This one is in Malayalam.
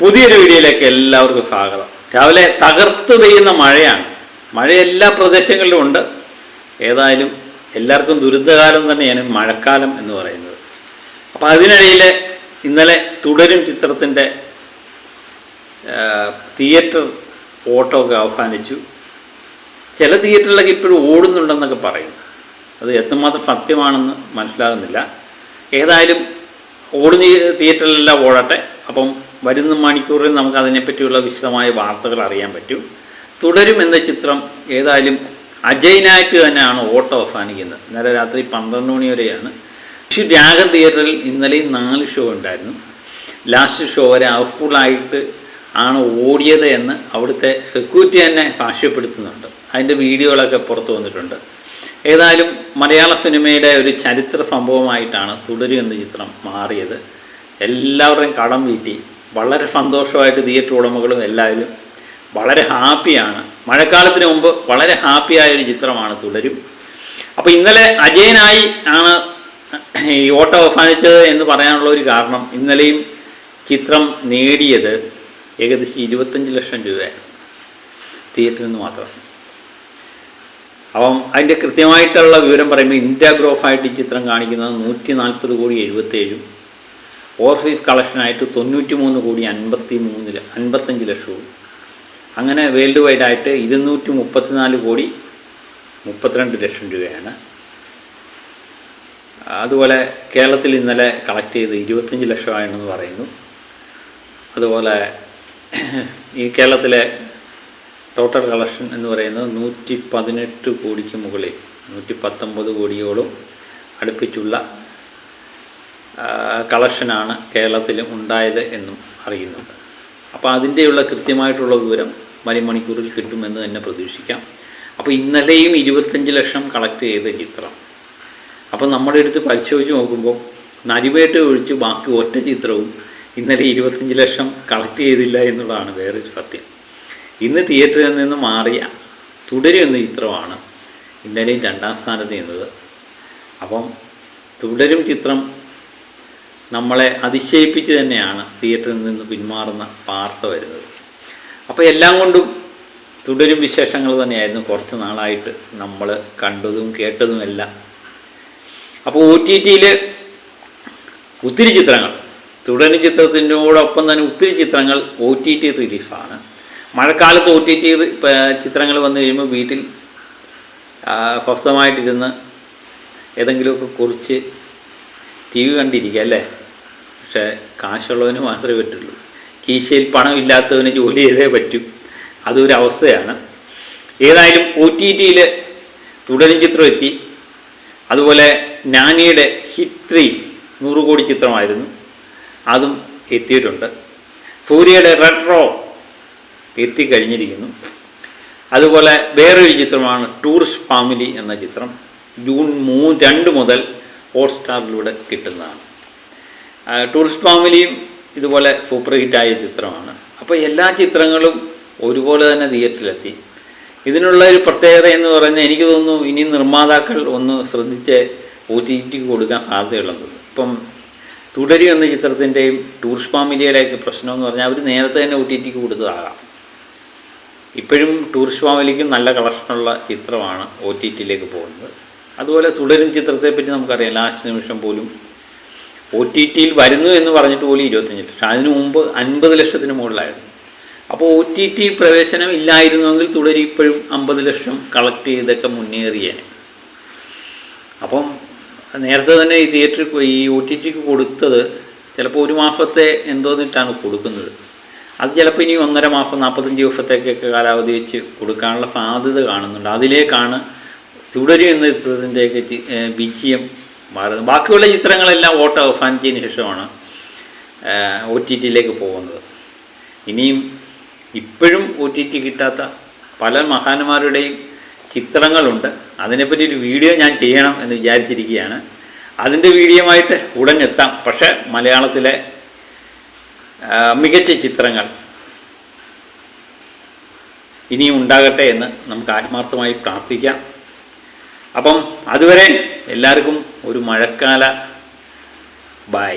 പുതിയൊരു വീഡിയോയിലേക്ക് എല്ലാവർക്കും സ്വാഗതം. രാവിലെ തകർത്ത് പെയ്യുന്ന മഴയാണ്. മഴ എല്ലാ പ്രദേശങ്ങളിലും ഉണ്ട്. ഏതായാലും എല്ലാവർക്കും ദുരിതകാലം തന്നെയാണ് മഴക്കാലം എന്ന് പറയുന്നത്. അപ്പോൾ അതിനിടയിൽ ഇന്നലെ തുടരും ചിത്രത്തിൻ്റെ തിയേറ്റർ ഓട്ടമൊക്കെ അവസാനിച്ചു. ചില തിയേറ്ററിലൊക്കെ ഇപ്പോഴും ഓടുന്നുണ്ടെന്നൊക്കെ പറയും. അത് എത്രമാത്രം സത്യമാണെന്ന് മനസ്സിലാകുന്നില്ല. ഏതായാലും ഓടുന്ന തിയേറ്ററിലെല്ലാം ഓടട്ടെ. അപ്പം വരുന്ന മണിക്കൂറിൽ നമുക്ക് അതിനെപ്പറ്റിയുള്ള വിശദമായ വാർത്തകൾ അറിയാൻ പറ്റും. തുടരും എന്ന ചിത്രം ഏതായാലും അജയനായിട്ട് തന്നെയാണ് ഓട്ടം അവസാനിക്കുന്നത്. ഇന്നലെ രാത്രി 12 മണി വരെയാണ്. രാഗം തിയേറ്ററിൽ ഇന്നലെയും 4 ഷോ ഉണ്ടായിരുന്നു. ലാസ്റ്റ് ഷോ വരെ ഹൗസ്ഫുള്ളായിട്ട് ആണ് ഓടിയത് എന്ന് അവിടുത്തെ സെക്യൂരിറ്റി തന്നെ സാക്ഷ്യപ്പെടുത്തുന്നുണ്ട്. അതിൻ്റെ വീഡിയോകളൊക്കെ പുറത്തു വന്നിട്ടുണ്ട്. ഏതായാലും മലയാള സിനിമയുടെ ഒരു ചരിത്ര സംഭവമായിട്ടാണ് തുടരും എന്ന ചിത്രം മാറിയത്. എല്ലാവരുടെയും കടം വീട്ടി വളരെ സന്തോഷമായിട്ട് തിയേറ്റർ ഉടമകളും എല്ലാവരും വളരെ ഹാപ്പിയാണ്. മഴക്കാലത്തിന് മുമ്പ് വളരെ ഹാപ്പിയായൊരു ചിത്രമാണ് തുടരും. അപ്പോൾ ഇന്നലെ അജയനായി ആണ് ഈ ഓട്ടം അവസാനിച്ചത് എന്ന് പറയാനുള്ള ഒരു കാരണം, ഇന്നലെയും ചിത്രം നേടിയത് ഏകദേശം 25 ലക്ഷം രൂപയാണ് തിയേറ്ററിൽ നിന്ന് മാത്രം. അപ്പം അതിൻ്റെ കൃത്യമായിട്ടുള്ള വിവരം പറയുമ്പോൾ ഇന്ത്യ ഗ്രോഫായിട്ട് ഈ ചിത്രം കാണിക്കുന്നത് 140,77,000, ഓവർസീസ് കളക്ഷനായിട്ട് 93,55 ലക്ഷവും, അങ്ങനെ വേൾഡ് വൈഡായിട്ട് 234,32 ലക്ഷം രൂപയാണ്. അതുപോലെ കേരളത്തിൽ ഇന്നലെ കളക്ട് ചെയ്ത് 25 ലക്ഷമാണെന്ന് പറയുന്നു. അതുപോലെ ഈ കേരളത്തിലെ ടോട്ടൽ കളക്ഷൻ എന്ന് പറയുന്നത് 118 കോടിക്ക് മുകളിൽ 119 കോടിയോളം അടുപ്പിച്ചുള്ള കളക്ഷനാണ് കേരളത്തിൽ ഉണ്ടായത് എന്നും അറിയുന്നുണ്ട്. അപ്പോൾ അതിൻ്റെയുള്ള കൃത്യമായിട്ടുള്ള വിവരം മണിക്കൂറിൽ കിട്ടുമെന്ന് തന്നെ പ്രതീക്ഷിക്കാം. അപ്പോൾ ഇന്നലെയും 25 ലക്ഷം കളക്ട് ചെയ്ത ചിത്രം. അപ്പോൾ നമ്മുടെ അടുത്ത് പരിശോധിച്ച് നോക്കുമ്പോൾ നരിവേട്ട് ഒഴിച്ച് ബാക്കി ഒറ്റ ചിത്രവും ഇന്നലെ 25 ലക്ഷം കളക്ട് ചെയ്തില്ല എന്നുള്ളതാണ് വേറൊരു സത്യം. ഇന്ന് തിയേറ്ററിൽ നിന്ന് മാറിയ തുടരും എന്ന ചിത്രമാണ് ഇന്നലെയും 2ാം സ്ഥാനത്ത് നിന്നത്. അപ്പം തുടരും ചിത്രം നമ്മളെ അതിശയിപ്പിച്ച് തന്നെയാണ് തിയേറ്ററിൽ നിന്ന് പിന്മാറുന്ന വാർത്ത വരുന്നത്. അപ്പോൾ എല്ലാം കൊണ്ടും തുടരും വിശേഷങ്ങൾ തന്നെയായിരുന്നു കുറച്ച് നാളായിട്ട് നമ്മൾ കണ്ടതും കേട്ടതുമെല്ലാം. അപ്പോൾ OTTയിൽ ഒത്തിരി ചിത്രങ്ങൾ, തുടരും ചിത്രത്തിനോടൊപ്പം തന്നെ ഒത്തിരി ചിത്രങ്ങൾ OTT റിലീഫാണ്. മഴക്കാലത്ത് OTT ചിത്രങ്ങൾ വന്നു കഴിയുമ്പോൾ വീട്ടിൽ സ്വസ്ഥമായിട്ടിരുന്ന് ഏതെങ്കിലുമൊക്കെ കുറിച്ച് TV കണ്ടിരിക്കുക അല്ലേ. പക്ഷേ കാശുള്ളവന് മാത്രമേ പറ്റുള്ളൂ. കീശയിൽ പണമില്ലാത്തവന് ജോലി ചെയ്തേ പറ്റും. അതൊരു അവസ്ഥയാണ്. ഏതായാലും OTTയിൽ തുടരും ചിത്രം എത്തി. അതുപോലെ നാനിയുടെ ഹിറ്റ് 3 100 കോടി ചിത്രമായിരുന്നു, അതും എത്തിയിട്ടുണ്ട്. സൂര്യയുടെ റെട്രോ എത്തിക്കഴിഞ്ഞിരിക്കുന്നു. അതുപോലെ വേറൊരു ചിത്രമാണ് ടൂറിസ്റ്റ് ഫാമിലി എന്ന ചിത്രം. ജൂൺ 2 മുതൽ ഹോട്ട്സ്റ്റാറിലൂടെ കിട്ടുന്നതാണ്. ടൂറിസ്റ്റ് ഫാമിലിയും ഇതുപോലെ സൂപ്പർ ഹിറ്റായ ചിത്രമാണ്. അപ്പോൾ എല്ലാ ചിത്രങ്ങളും ഒരുപോലെ തന്നെ തിയേറ്ററിലെത്തി. ഇതിനുള്ള ഒരു പ്രത്യേകത എന്ന് പറഞ്ഞാൽ എനിക്ക് തോന്നുന്നു ഇനി നിർമ്മാതാക്കൾ ഒന്ന് ശ്രദ്ധിച്ച് OTTക്ക് കൊടുക്കാൻ സാധ്യതയുള്ളത്. ഇപ്പം തുടരും എന്ന ചിത്രത്തിൻ്റെയും ടൂറിസ്റ്റ് ഫാമിലിയുടെയൊക്കെ പ്രശ്നമെന്ന് പറഞ്ഞാൽ അവർ നേരത്തെ തന്നെ OTTക്ക് കൊടുത്തതാകാം. ഇപ്പോഴും ടൂറിസ്റ്റ് ഫാമിലിക്കും നല്ല കളക്ഷനുള്ള ചിത്രമാണ് OTTയിലേക്ക് പോകുന്നത്. അതുപോലെ തുടരും ചിത്രത്തെപ്പറ്റി നമുക്കറിയാം, ലാസ്റ്റ് നിമിഷം പോലും OTTയിൽ വരുന്നു എന്ന് പറഞ്ഞിട്ട് പോലും 25 ലക്ഷം, അതിനു മുമ്പ് 50 ലക്ഷത്തിന് മുകളിലായിരുന്നു. അപ്പോൾ OTT പ്രവേശനം ഇല്ലായിരുന്നെങ്കിൽ തുടരും ഇപ്പോഴും 50 ലക്ഷം കളക്ട് ചെയ്തൊക്കെ മുന്നേറിയേനെ. അപ്പം നേരത്തെ തന്നെ ഈ OTTക്ക് കൊടുത്തത് ചിലപ്പോൾ 1 മാസത്തെ എന്തോന്നിട്ടാണ് കൊടുക്കുന്നത്. അത് ചിലപ്പോൾ ഇനി 1.5 മാസം 45 ദിവസത്തേക്കൊക്കെ കാലാവധി വെച്ച് കൊടുക്കാനുള്ള സാധ്യത കാണുന്നുണ്ട്. അതിലേക്കാണ് തുടരും എന്ന ചിത്രത്തിൻ്റെയൊക്കെ വിജയം മാറുന്നത്. ബാക്കിയുള്ള ചിത്രങ്ങളെല്ലാം ഓട്ടം അവസാനിച്ചതിന് ശേഷമാണ് OTTയിലേക്ക് പോകുന്നത്. ഇനിയും ഇപ്പോഴും OTT കിട്ടാത്ത പല മഹാന്മാരുടെയും ചിത്രങ്ങളുണ്ട്. അതിനെപ്പറ്റി ഒരു വീഡിയോ ഞാൻ ചെയ്യണം എന്ന് വിചാരിച്ചിരിക്കുകയാണ്. അതിൻ്റെ വീഡിയോയുമായിട്ട് ഉടൻ എത്താം. പക്ഷേ മലയാളത്തിലെ മികച്ച ചിത്രങ്ങൾ ഇനിയും ഉണ്ടാകട്ടെ എന്ന് നമുക്ക് ആത്മാർത്ഥമായി പ്രാർത്ഥിക്കാം. അപ്പം അതുവരെ എല്ലാവർക്കും ഒരു മഴക്കാല ബൈ.